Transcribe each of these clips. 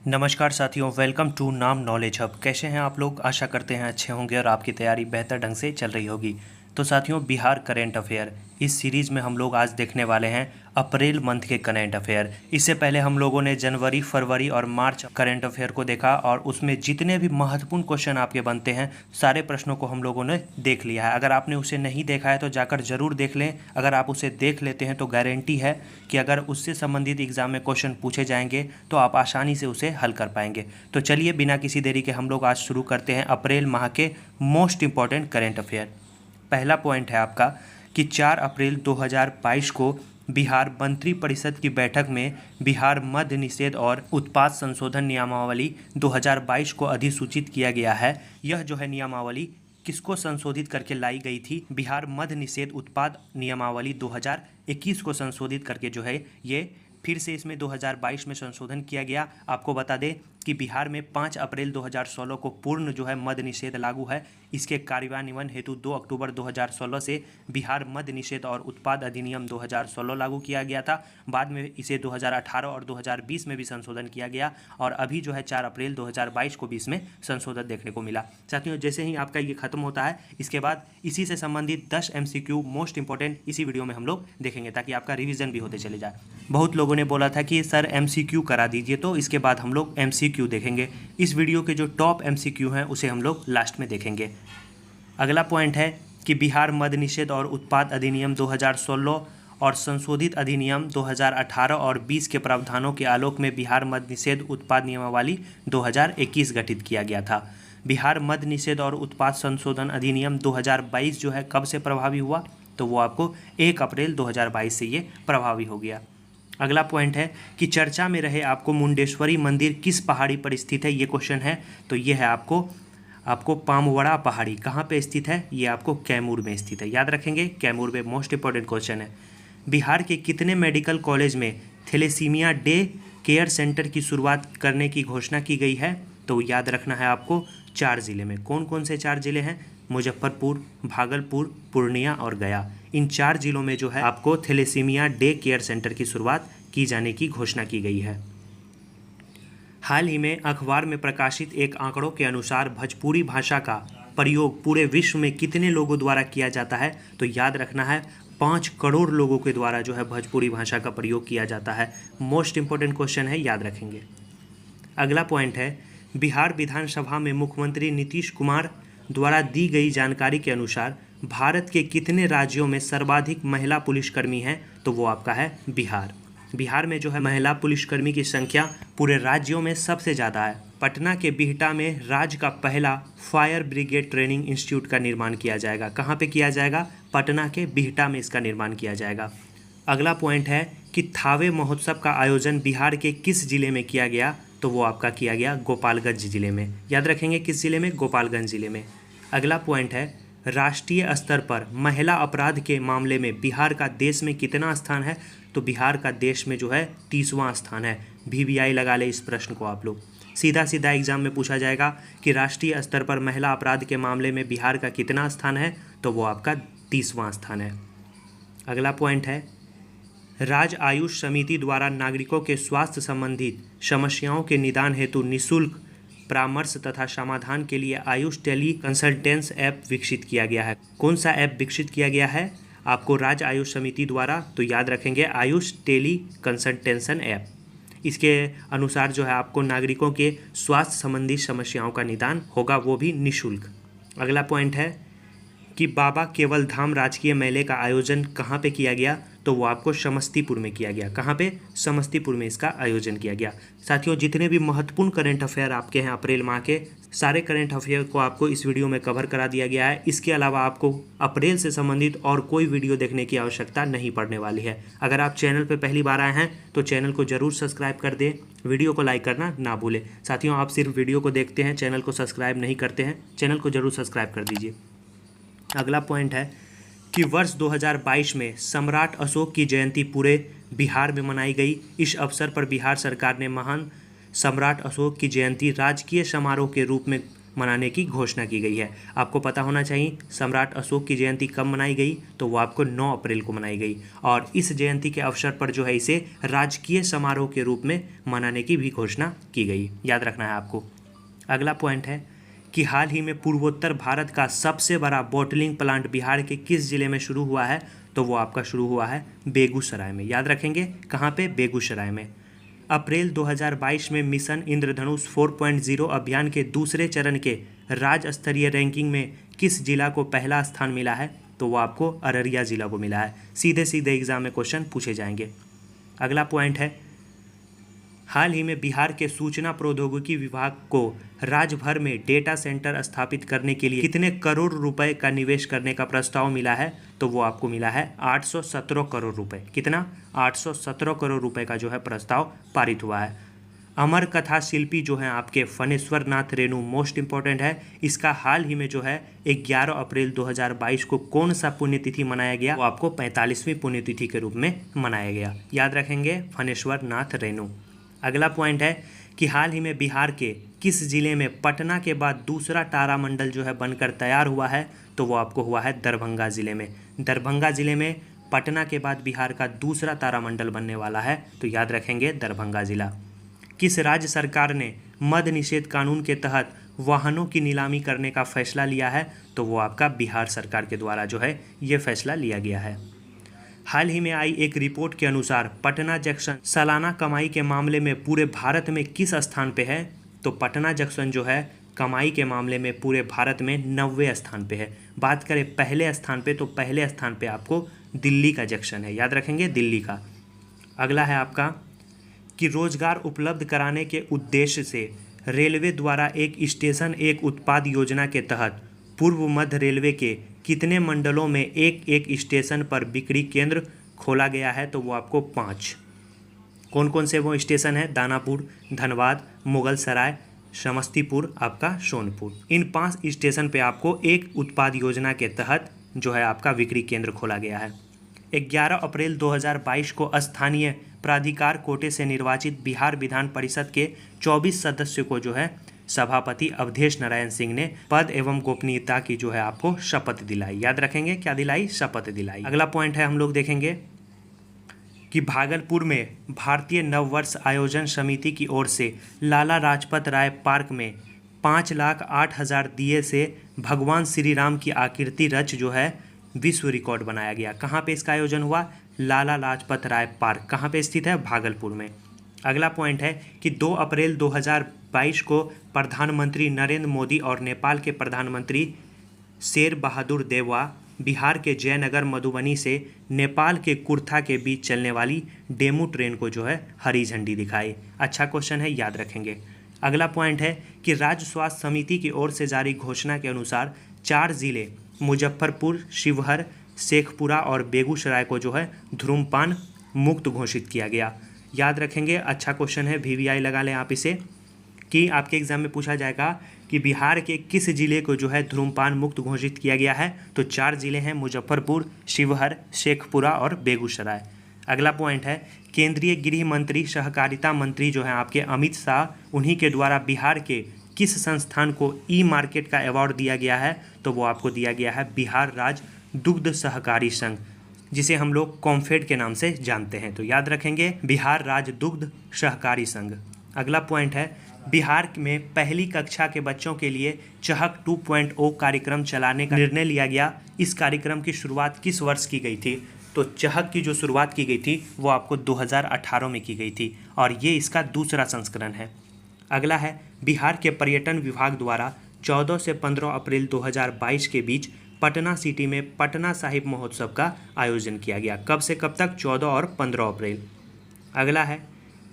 नमस्कार साथियों, welcome to नाम नॉलेज हब। कैसे हैं आप लोग? आशा करते हैं अच्छे होंगे और आपकी तैयारी बेहतर ढंग से चल रही होगी। तो साथियों, बिहार करेंट अफेयर इस सीरीज़ में हम लोग आज देखने वाले हैं अप्रैल मंथ के करेंट अफेयर। इससे पहले हम लोगों ने जनवरी, फरवरी और मार्च करेंट अफेयर को देखा और उसमें जितने भी महत्वपूर्ण क्वेश्चन आपके बनते हैं सारे प्रश्नों को हम लोगों ने देख लिया है। अगर आपने उसे नहीं देखा है तो जाकर ज़रूर देख लें। अगर आप उसे देख लेते हैं तो गारंटी है कि अगर उससे संबंधित एग्जाम में क्वेश्चन पूछे जाएंगे तो आप आसानी से उसे हल कर पाएंगे। तो चलिए बिना किसी देरी के हम लोग आज शुरू करते हैं अप्रैल माह के मोस्ट इंपॉर्टेंट करेंट अफेयर। पहला पॉइंट है आपका कि 4 अप्रैल 2022 को बिहार मंत्रि परिषद की बैठक में बिहार मद्य निषेध और उत्पाद संशोधन नियमावली 2022 को अधिसूचित किया गया है। यह जो है नियमावली किसको संशोधित करके लाई गई थी? बिहार मद्य निषेध उत्पाद नियमावली 2021 को संशोधित करके जो है ये फिर से इसमें 2022 में संशोधन किया गया। आपको बता दें कि बिहार में 5 अप्रैल 2016 को पूर्ण जो है मद्य निषेध लागू है। इसके कार्यान्वयन हेतु 2 अक्टूबर 2016 से बिहार मद्य निषेध और उत्पाद अधिनियम 2016 लागू किया गया था। बाद में इसे 2018 और 2020 में भी संशोधन किया गया और अभी जो है 4 अप्रैल 2022 को भी इसमें संशोधन देखने को मिला। साथियों, जैसे ही आपका ये खत्म होता है इसके बाद इसी से संबंधित 10 MCQ मोस्ट इंपॉर्टेंट इसी वीडियो में हम लोग देखेंगे ताकि आपका रिवीजन भी होते चले जाए। बहुत लोगों ने बोला था कि सर MCQ करा दीजिए, तो इसके बाद हम लोग MCQ देखेंगे। इस वीडियो के जो टॉप MCQ हैं उसे हम लोग लास्ट में देखेंगे। अगला पॉइंट है कि बिहार मद्य निषेध और उत्पाद अधिनियम 2016 और संशोधित अधिनियम 2018 और 20 के प्रावधानों के आलोक में बिहार मद्य निषेध उत्पाद नियमावली 2021 गठित किया गया था। बिहार मद्य निषेध और उत्पाद संशोधन अधिनियम 2022 जो है कब से प्रभावी हुआ? तो वो आपको 1 अप्रैल 2022 से ये प्रभावी हो गया। अगला पॉइंट है कि चर्चा में रहे आपको मुंडेश्वरी मंदिर किस पहाड़ी पर स्थित है? ये क्वेश्चन है। तो ये है आपको पामवड़ा पहाड़ी कहाँ पे स्थित है? ये आपको कैमूर में स्थित है। याद रखेंगे, कैमूर में मोस्ट इंपॉर्टेंट क्वेश्चन है। बिहार के कितने मेडिकल कॉलेज में थैलेसीमिया डे केयर सेंटर की शुरुआत करने की घोषणा की गई है? तो याद रखना है आपको 4 जिले में। कौन कौन से 4 जिले हैं? मुजफ्फरपुर, भागलपुर, पूर्णिया और गया। इन 4 जिलों में जो है आपको थैलेसीमिया डे केयर सेंटर की शुरुआत की जाने की घोषणा की गई है। हाल ही में अखबार में प्रकाशित एक आंकड़ों के अनुसार भोजपुरी भाषा का प्रयोग पूरे विश्व में कितने लोगों द्वारा किया जाता है? तो याद रखना है 5 करोड़ लोगों के द्वारा जो है भोजपुरी भाषा का प्रयोग किया जाता है। मोस्ट इंपॉर्टेंट क्वेश्चन है, याद रखेंगे। अगला पॉइंट है बिहार विधानसभा में मुख्यमंत्री नीतीश कुमार द्वारा दी गई जानकारी के अनुसार भारत के कितने राज्यों में सर्वाधिक महिला पुलिसकर्मी हैं? तो वो आपका है बिहार। बिहार में जो है महिला पुलिसकर्मी की संख्या पूरे राज्यों में सबसे ज़्यादा है। पटना के बिहटा में राज्य का पहला फायर ब्रिगेड ट्रेनिंग इंस्टीट्यूट का निर्माण किया जाएगा। कहाँ पे किया जाएगा? पटना के बिहटा में इसका निर्माण किया जाएगा। अगला पॉइंट है कि थावे महोत्सव का आयोजन बिहार के किस जिले में किया गया? तो वो आपका किया गया गोपालगंज जिले में। याद रखेंगे किस जिले में? गोपालगंज जिले में। अगला पॉइंट है राष्ट्रीय स्तर पर महिला अपराध के मामले में बिहार का देश में कितना स्थान है? तो बिहार का देश में जो है 30वां स्थान है। VVI लगा ले इस प्रश्न को आप लोग। सीधा सीधा एग्जाम में पूछा जाएगा कि राष्ट्रीय स्तर पर महिला अपराध के मामले में बिहार का कितना स्थान है? तो वो आपका 30वां स्थान है। अगला पॉइंट है राज्य आयुष समिति द्वारा नागरिकों के स्वास्थ्य संबंधित समस्याओं के निदान हेतु निःशुल्क परामर्श तथा समाधान के लिए आयुष टेली कंसल्टेंस ऐप विकसित किया गया है। कौन सा ऐप विकसित किया गया है आपको राज्य आयुष समिति द्वारा? तो याद रखेंगे आयुष टेली कंसल्टेंसन ऐप। इसके अनुसार जो है आपको नागरिकों के स्वास्थ्य संबंधी समस्याओं का निदान होगा, वो भी निःशुल्क। अगला पॉइंट है कि बाबा केवल धाम राजकीय मेले का आयोजन कहाँ पे किया गया? तो वो आपको समस्तीपुर में किया गया। कहाँ पे? समस्तीपुर में इसका आयोजन किया गया। साथियों, जितने भी महत्वपूर्ण करंट अफेयर आपके हैं अप्रैल माह के, सारे करंट अफेयर को आपको इस वीडियो में कवर करा दिया गया है। इसके अलावा आपको अप्रैल से संबंधित और कोई वीडियो देखने की आवश्यकता नहीं पड़ने वाली है। अगर आप चैनल पर पहली बार आए हैं तो चैनल को जरूर सब्सक्राइब कर दें, वीडियो को लाइक करना ना भूलें। साथियों, आप सिर्फ वीडियो को देखते हैं, चैनल को सब्सक्राइब नहीं करते हैं, चैनल को जरूर सब्सक्राइब कर दीजिए। अगला पॉइंट है कि वर्ष 2022 में सम्राट अशोक की जयंती पूरे बिहार में मनाई गई। इस अवसर पर बिहार सरकार ने महान सम्राट अशोक की जयंती राजकीय समारोह के रूप में मनाने की घोषणा की गई है। आपको पता होना चाहिए सम्राट अशोक की जयंती कब मनाई गई, तो वो आपको 9 अप्रैल को मनाई गई और इस जयंती के अवसर पर जो है इसे राजकीय समारोह के रूप में मनाने की भी घोषणा की गई, याद रखना है आपको। अगला पॉइंट है कि हाल ही में पूर्वोत्तर भारत का सबसे बड़ा बॉटलिंग प्लांट बिहार के किस जिले में शुरू हुआ है, तो वो आपका शुरू हुआ है बेगूसराय में, याद रखेंगे कहाँ पे, बेगूसराय में। अप्रैल 2022 में मिशन इंद्रधनुष 4.0 अभियान के दूसरे चरण के राज्य स्तरीय रैंकिंग में किस जिला को पहला स्थान मिला है, तो वो आपको अररिया जिला को मिला है। सीधे सीधे एग्जाम में क्वेश्चन पूछे जाएंगे। अगला पॉइंट है, हाल ही में बिहार के सूचना प्रौद्योगिकी विभाग को राज्य भर में डेटा सेंटर स्थापित करने के लिए कितने करोड़ रुपए का निवेश करने का प्रस्ताव मिला है, तो वो आपको मिला है 817 करोड़ रुपए। कितना, 817 करोड़ रुपए का जो है प्रस्ताव पारित हुआ है। अमर कथा शिल्पी जो है आपके फणेश्वर नाथ रेणु मोस्ट इंपॉर्टेंट है, इसका हाल ही में जो है 11 अप्रैल 2022 को कौन सा पुण्यतिथि मनाया गया, वो आपको 45वीं पुण्यतिथि के रूप में मनाया गया, याद रखेंगे फणेश्वर नाथ रेणु। अगला पॉइंट है कि हाल ही में बिहार के किस जिले में पटना के बाद दूसरा तारामंडल जो है बनकर तैयार हुआ है, तो वो आपको हुआ है दरभंगा जिले में। दरभंगा जिले में पटना के बाद बिहार का दूसरा तारामंडल बनने वाला है, तो याद रखेंगे दरभंगा जिला। किस राज्य सरकार ने मद निषेध कानून के तहत वाहनों की नीलामी करने का फैसला लिया है, तो वो आपका बिहार सरकार के द्वारा जो है ये फैसला लिया गया है। हाल ही में आई एक रिपोर्ट के अनुसार पटना जंक्शन सालाना कमाई के मामले में पूरे भारत में किस स्थान पे है, तो पटना जंक्शन जो है कमाई के मामले में पूरे भारत में 90वें स्थान पे है। बात करें पहले स्थान पे, तो पहले स्थान पे आपको दिल्ली का जंक्शन है, याद रखेंगे दिल्ली का। अगला है आपका कि रोजगार उपलब्ध कराने के उद्देश्य से रेलवे द्वारा एक स्टेशन एक उत्पाद योजना के तहत पूर्व मध्य रेलवे के कितने मंडलों में एक एक स्टेशन पर बिक्री केंद्र खोला गया है, तो वो आपको 5। कौन कौन से वो स्टेशन है, दानापुर, धनबाद, मुगल सराय, समस्तीपुर, आपका सोनपुर। इन 5 स्टेशन पे आपको एक उत्पाद योजना के तहत जो है आपका बिक्री केंद्र खोला गया है। 11 अप्रैल 2022 को स्थानीय प्राधिकार कोटे से निर्वाचित बिहार विधान परिषद के 24 सदस्यों को जो है सभापति अवधेश नारायण सिंह ने पद एवं गोपनीयता की जो है आपको शपथ दिलाई, याद रखेंगे क्या दिलाई, शपथ दिलाई। अगला पॉइंट है हम लोग देखेंगे कि भागलपुर में भारतीय नववर्ष आयोजन समिति की ओर से लाला लाजपत राय पार्क में 5,08,000 दिए से भगवान श्री राम की आकृति रच जो है विश्व रिकॉर्ड बनाया गया। कहाँ पे इसका आयोजन हुआ, लाला लाजपत राय पार्क, कहाँ पे स्थित है, भागलपुर में। अगला पॉइंट है कि 2 अप्रैल 2022 को प्रधानमंत्री नरेंद्र मोदी और नेपाल के प्रधानमंत्री शेर बहादुर देउवा बिहार के जयनगर मधुबनी से नेपाल के कुर्था के बीच चलने वाली डेमू ट्रेन को जो है हरी झंडी दिखाई। अच्छा क्वेश्चन है, याद रखेंगे। अगला पॉइंट है कि राज्य स्वास्थ्य समिति की ओर से जारी घोषणा के अनुसार 4 जिले मुजफ्फरपुर, शिवहर, शेखपुरा और बेगूसराय को जो है धूम्रपान मुक्त घोषित किया गया, याद रखेंगे। अच्छा क्वेश्चन है, VVI लगा लें आप इसे, कि आपके एग्जाम में पूछा जाएगा कि बिहार के किस जिले को जो है धूम्रपान मुक्त घोषित किया गया है, तो 4 जिले हैं मुजफ्फरपुर, शिवहर, शेखपुरा और बेगूसराय। अगला पॉइंट है केंद्रीय गृह मंत्री सहकारिता मंत्री जो है आपके अमित शाह, उन्हीं के द्वारा बिहार के किस संस्थान को ई मार्केट का अवार्ड दिया गया है, तो वो आपको दिया गया है बिहार राज्य दुग्ध सहकारी संघ, जिसे हम लोग कॉम्फेड के नाम से जानते हैं, तो याद रखेंगे बिहार राज्य दुग्ध सहकारी संघ। अगला पॉइंट है बिहार में पहली कक्षा के बच्चों के लिए चहक 2.0 कार्यक्रम चलाने का निर्णय लिया गया। इस कार्यक्रम की शुरुआत किस वर्ष की गई थी, तो चहक की जो शुरुआत की गई थी वो आपको 2018 में की गई थी और ये इसका दूसरा संस्करण है। अगला है बिहार के पर्यटन विभाग द्वारा 14 से 15 अप्रैल 2022 के बीच पटना सिटी में पटना साहिब महोत्सव का आयोजन किया गया। कब से कब तक, 14 और 15 अप्रैल। अगला है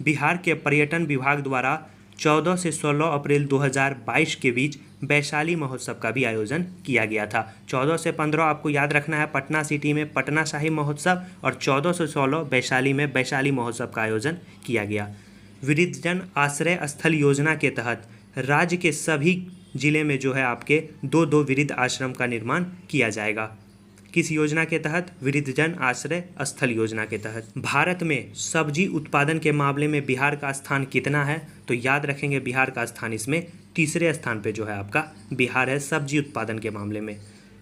बिहार के पर्यटन विभाग द्वारा 14 से 16 अप्रैल 2022 के बीच वैशाली महोत्सव का भी आयोजन किया गया था। 14 से 15 आपको याद रखना है पटना सिटी में पटना साहिब महोत्सव, और 14 से 16 वैशाली में वैशाली महोत्सव का आयोजन किया गया। वृद्धजन आश्रय स्थल योजना के तहत राज्य के सभी जिले में जो है आपके 2-2 वृद्ध आश्रम का निर्माण किया जाएगा। किस योजना के तहत? वृद्धजन आश्रय स्थल योजना के तहत। भारत में सब्जी उत्पादन के मामले में बिहार का स्थान कितना है? तो याद रखेंगे बिहार का स्थान इसमें तीसरे स्थान पे जो है आपका बिहार है सब्जी उत्पादन के मामले में।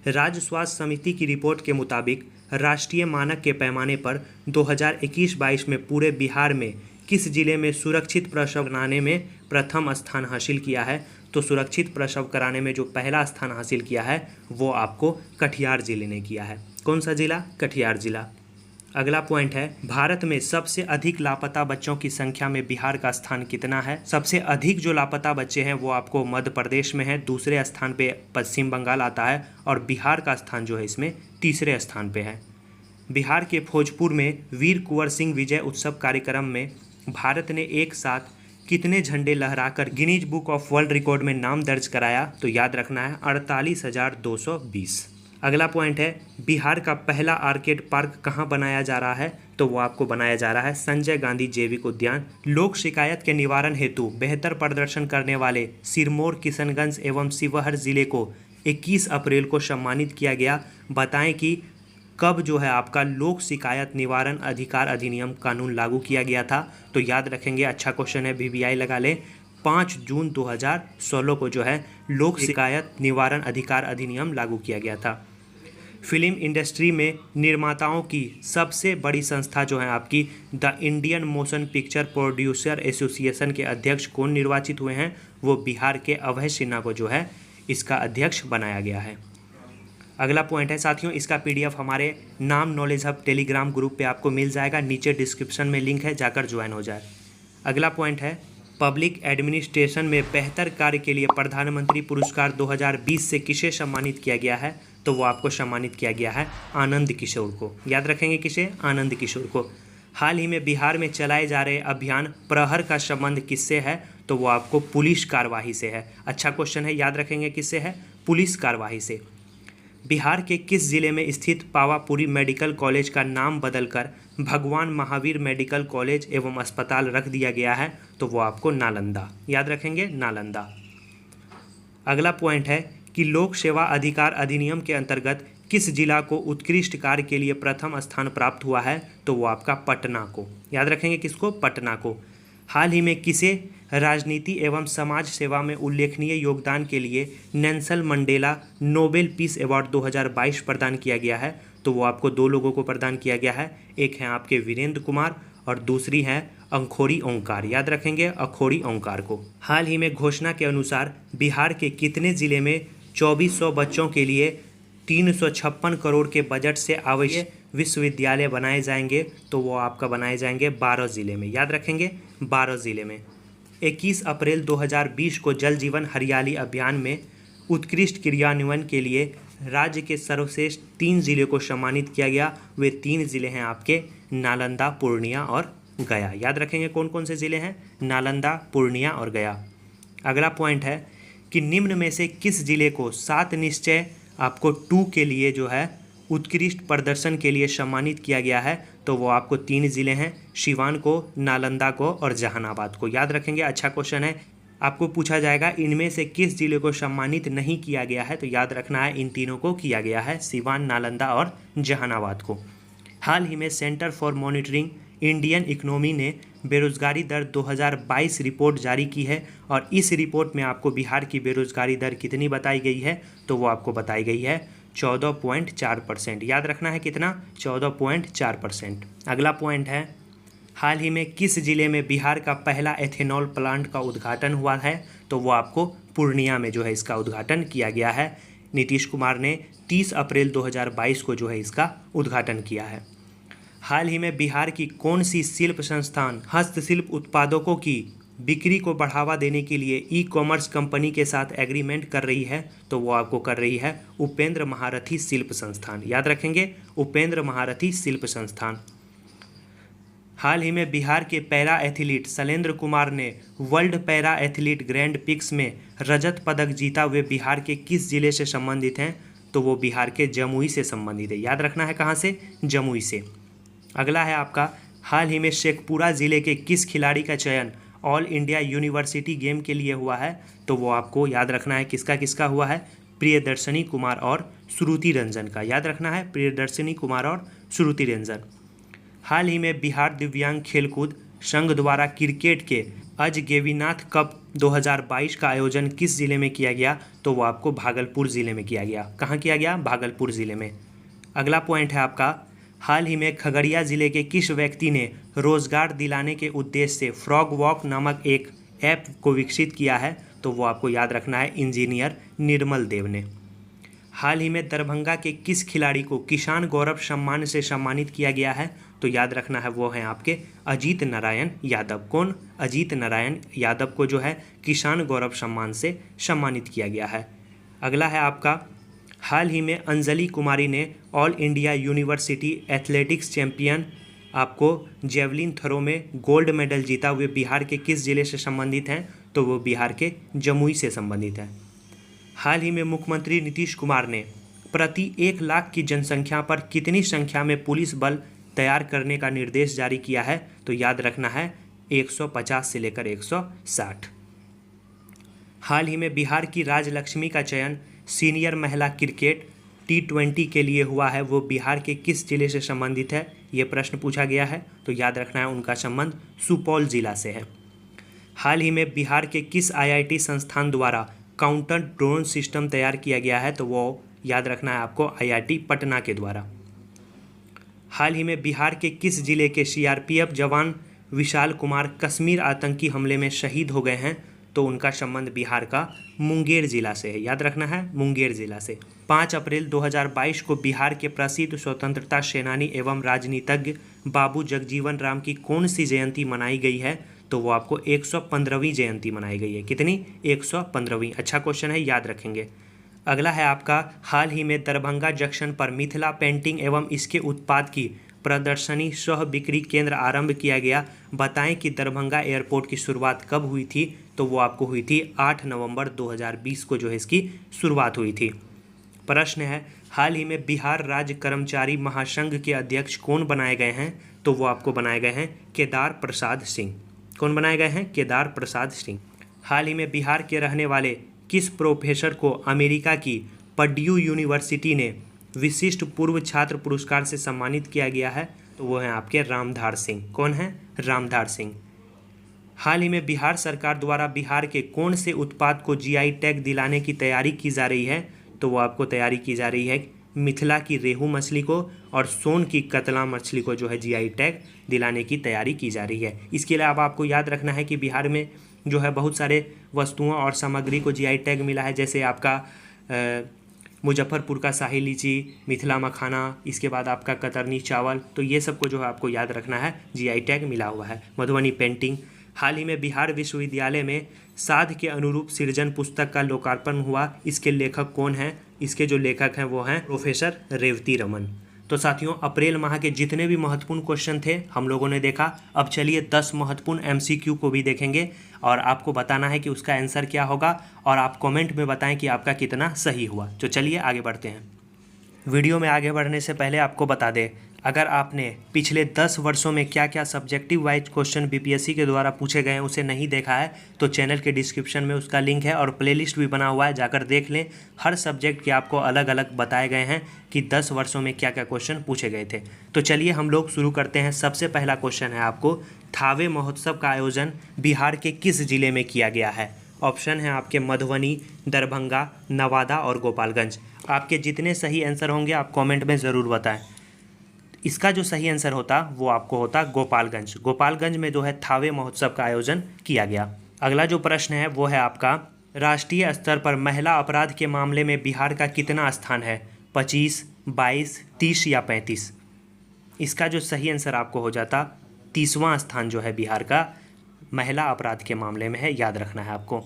राज्य स्वास्थ्य समिति की रिपोर्ट के मुताबिक राष्ट्रीय मानक के पैमाने पर 2021-22 में पूरे बिहार में किस जिले में सुरक्षित प्रसव कराने में प्रथम स्थान हासिल किया है? तो सुरक्षित प्रसव कराने में जो पहला स्थान हासिल किया है वो आपको कटिहार जिले ने किया है। कौन सा जिला? कटिहार जिला। अगला पॉइंट है, भारत में सबसे अधिक लापता बच्चों की संख्या में बिहार का स्थान कितना है? सबसे अधिक जो लापता बच्चे हैं वो आपको मध्य प्रदेश में है, दूसरे स्थान पे पश्चिम बंगाल आता है और बिहार का स्थान जो है इसमें तीसरे स्थान पे है। बिहार के भोजपुर में वीर कुंवर सिंह विजय उत्सव कार्यक्रम में भारत ने एक साथ कितने झंडे लहराकर Guinness book of world record में नाम दर्ज कराया? तो याद रखना है 48,220। अगला पॉइंट है, बिहार का पहला आर्केड पार्क कहाँ बनाया जा रहा है? तो वो आपको बनाया जा रहा है संजय गांधी जैविक उद्यान। लोक शिकायत के निवारण हेतु बेहतर प्रदर्शन करने वाले सिरमौर, किशनगंज एवं शिवहर जिले को 21 अप्रैल को सम्मानित किया गया। बताएं कि कब जो है आपका लोक शिकायत निवारण अधिकार अधिनियम कानून लागू किया गया था? तो याद रखेंगे, अच्छा क्वेश्चन है, VVI लगा ले। 5 जून 2016 को जो है लोक शिकायत निवारण अधिकार अधिनियम लागू किया गया था। फिल्म इंडस्ट्री में निर्माताओं की सबसे बड़ी संस्था जो है आपकी the Indian motion picture producer association के अध्यक्ष कौन निर्वाचित हुए हैं? वो बिहार के अभय सिन्हा को जो है इसका अध्यक्ष बनाया गया है। अगला पॉइंट है साथियों, इसका PDF हमारे नाम नॉलेज हब टेलीग्राम ग्रुप पे आपको मिल जाएगा, नीचे डिस्क्रिप्शन में लिंक है, जाकर ज्वाइन हो जाए। अगला पॉइंट है, पब्लिक एडमिनिस्ट्रेशन में बेहतर कार्य के लिए प्रधानमंत्री पुरस्कार 2020 से किसे सम्मानित किया गया है? तो वो आपको सम्मानित किया गया है आनंद किशोर को। याद रखेंगे किसे? आनंद किशोर को। हाल ही में बिहार में चलाए जा रहे अभियान प्रहर का संबंध किससे है? तो वो आपको पुलिस कार्यवाही से है। अच्छा क्वेश्चन है, याद रखेंगे किससे है? पुलिस कार्यवाही से। बिहार के किस जिले में स्थित पावापुरी मेडिकल कॉलेज का नाम बदलकर भगवान महावीर मेडिकल कॉलेज एवं अस्पताल रख दिया गया है? तो वो आपको नालंदा। याद रखेंगे, नालंदा। अगला पॉइंट है कि लोक सेवा अधिकार अधिनियम के अंतर्गत किस जिला को उत्कृष्ट कार्य के लिए प्रथम स्थान प्राप्त हुआ है? तो वो आपका पटना को। याद रखेंगे किसको? पटना को। हाल ही में किसे राजनीति एवं समाज सेवा में उल्लेखनीय योगदान के लिए Nelson Mandela Nobel peace award 2022 प्रदान किया गया है? तो वो आपको 2 लोगों को प्रदान किया गया है, एक है आपके वीरेंद्र कुमार और दूसरी है अखौरी ओंकार। याद रखेंगे, अखौरी ओंकार को। हाल ही में घोषणा के अनुसार बिहार के कितने जिले में 2400 बच्चों के लिए 356 करोड़ के बजट से आवश्यक विश्वविद्यालय बनाए जाएंगे? तो वो आपका बनाए जाएंगे 12 जिले में। याद रखेंगे, 12 जिले में। 21 अप्रैल 2020 को जल जीवन हरियाली अभियान में उत्कृष्ट क्रियान्वयन के लिए राज्य के सर्वश्रेष्ठ 3 जिले को सम्मानित किया गया। वे 3 जिले हैं आपके नालंदा, पूर्णिया और गया। याद रखेंगे कौन कौन से जिले हैं? नालंदा, पूर्णिया और गया। अगला पॉइंट है कि निम्न में से किस जिले को 7 निश्चय आपको 2 के लिए जो है उत्कृष्ट प्रदर्शन के लिए सम्मानित किया गया है? तो वो आपको 3 जिले हैं, सिवान को, नालंदा को और जहानाबाद को। याद रखेंगे, अच्छा क्वेश्चन है। आपको पूछा जाएगा इनमें से किस जिले को सम्मानित नहीं किया गया है? तो याद रखना है इन तीनों को किया गया है, सिवान, नालंदा और जहानाबाद को। हाल ही में centre for monitoring Indian economy ने बेरोजगारी दर 2022 रिपोर्ट जारी की है और इस रिपोर्ट में आपको बिहार की बेरोजगारी दर कितनी बताई गई है? तो वो आपको बताई गई है 14.4%। याद रखना है कितना? 14.4%। अगला पॉइंट है, हाल ही में किस जिले में बिहार का पहला एथेनॉल प्लांट का उद्घाटन हुआ है? तो वो आपको पूर्णिया में जो है इसका उद्घाटन किया गया है। नीतीश कुमार ने 30 अप्रैल 2022 को जो है इसका उद्घाटन किया है। हाल ही में बिहार की कौन सी शिल्प संस्थान हस्तशिल्प उत्पादकों की बिक्री को बढ़ावा देने के लिए ई-कॉमर्स कंपनी के साथ एग्रीमेंट कर रही है? तो वो आपको कर रही है उपेंद्र महारथी शिल्प संस्थान। याद रखेंगे, उपेंद्र महारथी शिल्प संस्थान। हाल ही में बिहार के पैरा एथलीट शैलेंद्र कुमार ने world para athlete grand pics में रजत पदक जीता। वे बिहार के किस जिले से संबंधित हैं? तो वो बिहार के जमुई से संबंधित है। याद रखना है कहाँ से? जमुई से। अगला है आपका, हाल ही में शेखपुरा जिले के किस खिलाड़ी का चयन ऑल इंडिया यूनिवर्सिटी गेम के लिए हुआ है? तो वो आपको याद रखना है किसका किसका हुआ है? प्रियदर्शनी कुमार और श्रुति रंजन का। याद रखना है, प्रियदर्शिनी कुमार और श्रुति रंजन। हाल ही में बिहार दिव्यांग खेलकूद संघ द्वारा क्रिकेट के अजगेवीनाथ कप 2022 का आयोजन किस जिले में किया गया? तो वो आपको भागलपुर ज़िले में किया गया। कहाँ किया गया? भागलपुर ज़िले में। अगला पॉइंट है आपका, हाल ही में खगड़िया ज़िले के किस व्यक्ति ने रोजगार दिलाने के उद्देश्य से फ्रॉग वॉक नामक एक ऐप को विकसित किया है? तो वो आपको याद रखना है, इंजीनियर निर्मल देव ने। हाल ही में दरभंगा के किस खिलाड़ी को किसान गौरव सम्मान से सम्मानित किया गया है? तो याद रखना है, वो हैं आपके अजीत नारायण यादव। कौन? अजीत नारायण यादव को जो है किसान गौरव सम्मान से सम्मानित किया गया है। अगला है आपका, हाल ही में अंजलि कुमारी ने all India university athletics champion आपको जेवलिन थ्रो में गोल्ड मेडल जीता हुए बिहार के किस जिले से संबंधित हैं? तो वो बिहार के जमुई से संबंधित है। हाल ही में मुख्यमंत्री नीतीश कुमार ने प्रति 1 लाख की जनसंख्या पर कितनी संख्या में पुलिस बल तैयार करने का निर्देश जारी किया है? तो याद रखना है, 150 से लेकर 160। हाल ही में बिहार की राजलक्ष्मी का चयन सीनियर महिला क्रिकेट T20 के लिए हुआ है, वो बिहार के किस जिले से संबंधित है? ये प्रश्न पूछा गया है। तो याद रखना है, उनका संबंध सुपौल जिला से है। हाल ही में बिहार के किस IIT संस्थान द्वारा काउंटर ड्रोन सिस्टम तैयार किया गया है? तो वो याद रखना है आपको, IIT पटना के द्वारा। हाल ही में बिहार के किस जिले के CRPF जवान विशाल कुमार कश्मीर आतंकी हमले में शहीद हो गए हैं? तो उनका संबंध बिहार का मुंगेर जिला से है। याद रखना है, मुंगेर जिला से। 5 अप्रैल 2022 को बिहार के प्रसिद्ध स्वतंत्रता सेनानी एवं राजनीतिज्ञ बाबू जगजीवन राम की कौन सी जयंती मनाई गई है? तो वो आपको 115वीं जयंती मनाई गई है। कितनी? 115वीं। अच्छा क्वेश्चन है, याद रखेंगे। अगला है आपका, हाल ही में दरभंगा जंक्शन पर मिथिला पेंटिंग एवं इसके उत्पाद की प्रदर्शनी सह बिक्री केंद्र आरंभ किया गया। बताएं कि दरभंगा एयरपोर्ट की शुरुआत कब हुई थी? तो वो आपको हुई थी 8 नवंबर 2020 को जो है इसकी शुरुआत हुई थी। प्रश्न है, हाल ही में बिहार राज्य कर्मचारी महासंघ के अध्यक्ष कौन बनाए गए हैं? तो वो आपको बनाए गए हैं केदार प्रसाद सिंह। कौन बनाए गए हैं? केदार प्रसाद सिंह। हाल ही में बिहार के रहने वाले किस प्रोफेसर को अमेरिका की पर्ड्यू यूनिवर्सिटी ने विशिष्ट पूर्व छात्र पुरस्कार से सम्मानित किया गया है? तो वो हैं आपके रामधार सिंह। कौन है? रामधार सिंह। हाल ही में बिहार सरकार द्वारा बिहार के कौन से उत्पाद को GI टैग दिलाने की तैयारी की जा रही है? तो वो आपको तैयारी की जा रही है मिथिला की रेहू मछली को और सोन की कतला मछली को जो है GI टैग दिलाने की तैयारी की जा रही है। इसके अलावा आपको याद रखना है कि बिहार में जो है बहुत सारे वस्तुओं और सामग्री को GI टैग मिला है, जैसे आपका मुजफ्फरपुर का शाही लीची, मिथिला मखाना, इसके बाद आपका कतरनी चावल। तो ये सब को जो है आपको याद रखना है, GI टैग मिला हुआ है। मधुबनी पेंटिंग। हाल ही में बिहार विश्वविद्यालय में साध के अनुरूप सृजन पुस्तक का लोकार्पण हुआ। इसके लेखक कौन हैं? इसके जो लेखक हैं वो हैं प्रोफेसर रेवती रमन। तो साथियों, अप्रैल माह के जितने भी महत्वपूर्ण क्वेश्चन थे हम लोगों ने देखा। अब चलिए 10 महत्वपूर्ण MCQ को भी देखेंगे और आपको बताना है कि उसका आंसर क्या होगा और आप कमेंट में बताएं कि आपका कितना सही हुआ। तो चलिए आगे बढ़ते हैं। वीडियो में आगे बढ़ने से पहले आपको बता दें, अगर आपने पिछले 10 वर्षों में क्या क्या सब्जेक्टिव वाइज क्वेश्चन BPSC के द्वारा पूछे गए हैं उसे नहीं देखा है तो चैनल के डिस्क्रिप्शन में उसका लिंक है और प्लेलिस्ट भी बना हुआ है, जाकर देख लें। हर सब्जेक्ट के आपको अलग अलग बताए गए हैं कि 10 वर्षों में क्या क्या क्वेश्चन पूछे गए थे। तो चलिए हम लोग शुरू करते हैं। सबसे पहला क्वेश्चन है आपको, थावे महोत्सव का आयोजन बिहार के किस जिले में किया गया है? ऑप्शन है आपके मधुबनी, दरभंगा, नवादा और गोपालगंज। आपके जितने सही आंसर होंगे आप कमेंट में ज़रूर बताएं। इसका जो सही आंसर होता वो आपको होता गोपालगंज। गोपालगंज में जो है थावे महोत्सव का आयोजन किया गया। अगला जो प्रश्न है वो है आपका, राष्ट्रीय स्तर पर महिला अपराध के मामले में बिहार का कितना स्थान है? 25, 22, 30 या 35? इसका जो सही आंसर आपको हो जाता 30वां स्थान जो है बिहार का महिला अपराध के मामले में है, याद रखना है आपको।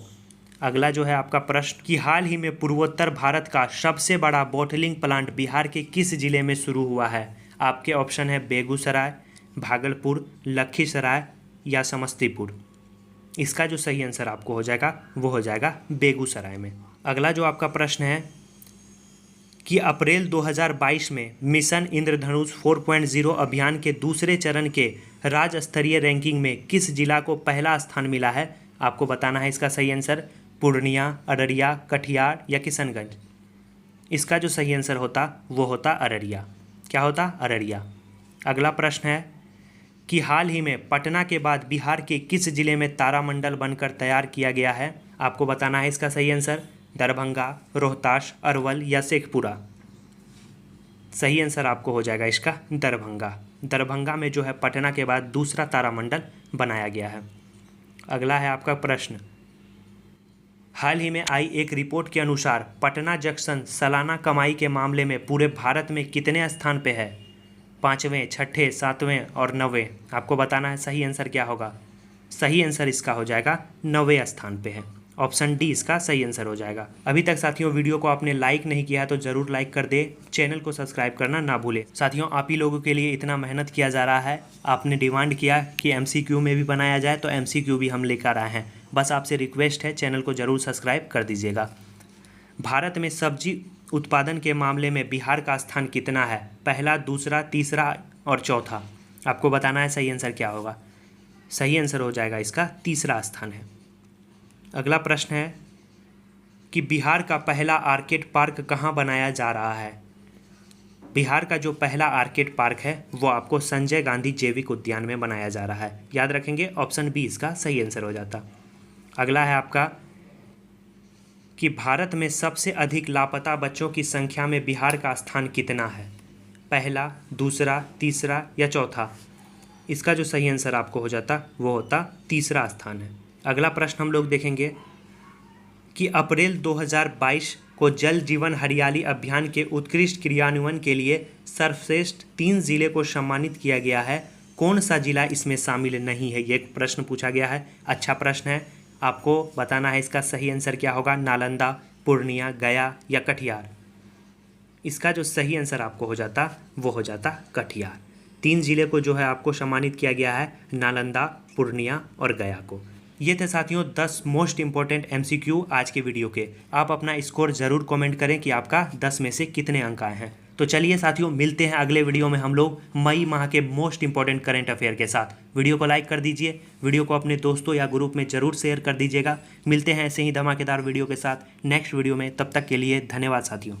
अगला जो है आपका प्रश्न कि हाल ही में पूर्वोत्तर भारत का सबसे बड़ा बॉटलिंग प्लांट बिहार के किस जिले में शुरू हुआ है? आपके ऑप्शन है बेगूसराय, भागलपुर, लखीसराय या समस्तीपुर। इसका जो सही आंसर आपको हो जाएगा वो हो जाएगा बेगूसराय में। अगला जो आपका प्रश्न है कि अप्रैल 2022 में मिशन इंद्रधनुष 4.0 अभियान के दूसरे चरण के राज्य स्तरीय रैंकिंग में किस जिला को पहला स्थान मिला है? आपको बताना है इसका सही आंसर। पूर्णिया, अररिया, कटिहार या किशनगंज। इसका जो सही आंसर होता वो होता अररिया। क्या होता? अररिया। अगला प्रश्न है कि हाल ही में पटना के बाद बिहार के किस जिले में तारामंडल बनकर तैयार किया गया है? आपको बताना है इसका सही आंसर। दरभंगा, रोहतास, अरवल या शेखपुरा। सही आंसर आपको हो जाएगा इसका दरभंगा। दरभंगा में जो है पटना के बाद दूसरा तारामंडल बनाया गया है। अगला है आपका प्रश्न, हाल ही में आई एक रिपोर्ट के अनुसार पटना जंक्शन सालाना कमाई के मामले में पूरे भारत में कितने स्थान पे है? 5वें, 6ठे, 7वें और 9वें। आपको बताना है सही आंसर क्या होगा। सही आंसर इसका हो जाएगा 9वें स्थान पे है। ऑप्शन डी इसका सही आंसर हो जाएगा। अभी तक साथियों वीडियो को आपने लाइक नहीं किया है तो ज़रूर लाइक कर दे, चैनल को सब्सक्राइब करना ना भूले। साथियों आप ही लोगों के लिए इतना मेहनत किया जा रहा है, आपने डिमांड किया कि MCQ में भी बनाया जाए तो MCQ भी हम लेकर आए हैं। बस आपसे रिक्वेस्ट है चैनल को ज़रूर सब्सक्राइब कर दीजिएगा। भारत में सब्जी उत्पादन के मामले में बिहार का स्थान कितना है? पहला, दूसरा, तीसरा और चौथा। आपको बताना है सही आंसर क्या होगा। सही आंसर हो जाएगा इसका तीसरा स्थान है। अगला प्रश्न है कि बिहार का पहला आर्केड पार्क कहाँ बनाया जा रहा है? बिहार का जो पहला आर्केड पार्क है वो आपको संजय गांधी जैविक उद्यान में बनाया जा रहा है। याद रखेंगे ऑप्शन बी इसका सही आंसर हो जाता। अगला है आपका कि भारत में सबसे अधिक लापता बच्चों की संख्या में बिहार का स्थान कितना है? पहला, दूसरा, तीसरा या चौथा। इसका जो सही आंसर आपको हो जाता वो होता तीसरा स्थान है। अगला प्रश्न हम लोग देखेंगे कि अप्रैल 2022 को जल जीवन हरियाली अभियान के उत्कृष्ट क्रियान्वयन के लिए सर्वश्रेष्ठ 3 जिले को सम्मानित किया गया है। कौन सा जिला इसमें शामिल नहीं है? ये एक प्रश्न पूछा गया है। अच्छा प्रश्न है, आपको बताना है इसका सही आंसर क्या होगा। नालंदा, पूर्णिया, गया या कटिहार। इसका जो सही आंसर आपको हो जाता वो हो जाता कटिहार। 3 जिले को जो है आपको सम्मानित किया गया है, नालंदा, पूर्णिया और गया को। ये थे साथियों 10 मोस्ट इंपॉर्टेंट MCQ आज के वीडियो के। आप अपना स्कोर ज़रूर कमेंट करें कि आपका 10 में से कितने अंक आए हैं। तो चलिए साथियों मिलते हैं अगले वीडियो में हम लोग मई माह के मोस्ट इंपॉर्टेंट करंट अफेयर के साथ। वीडियो को लाइक कर दीजिए, वीडियो को अपने दोस्तों या ग्रुप में ज़रूर शेयर कर दीजिएगा। मिलते हैं ऐसे ही धमाकेदार वीडियो के साथ नेक्स्ट वीडियो में। तब तक के लिए धन्यवाद साथियों।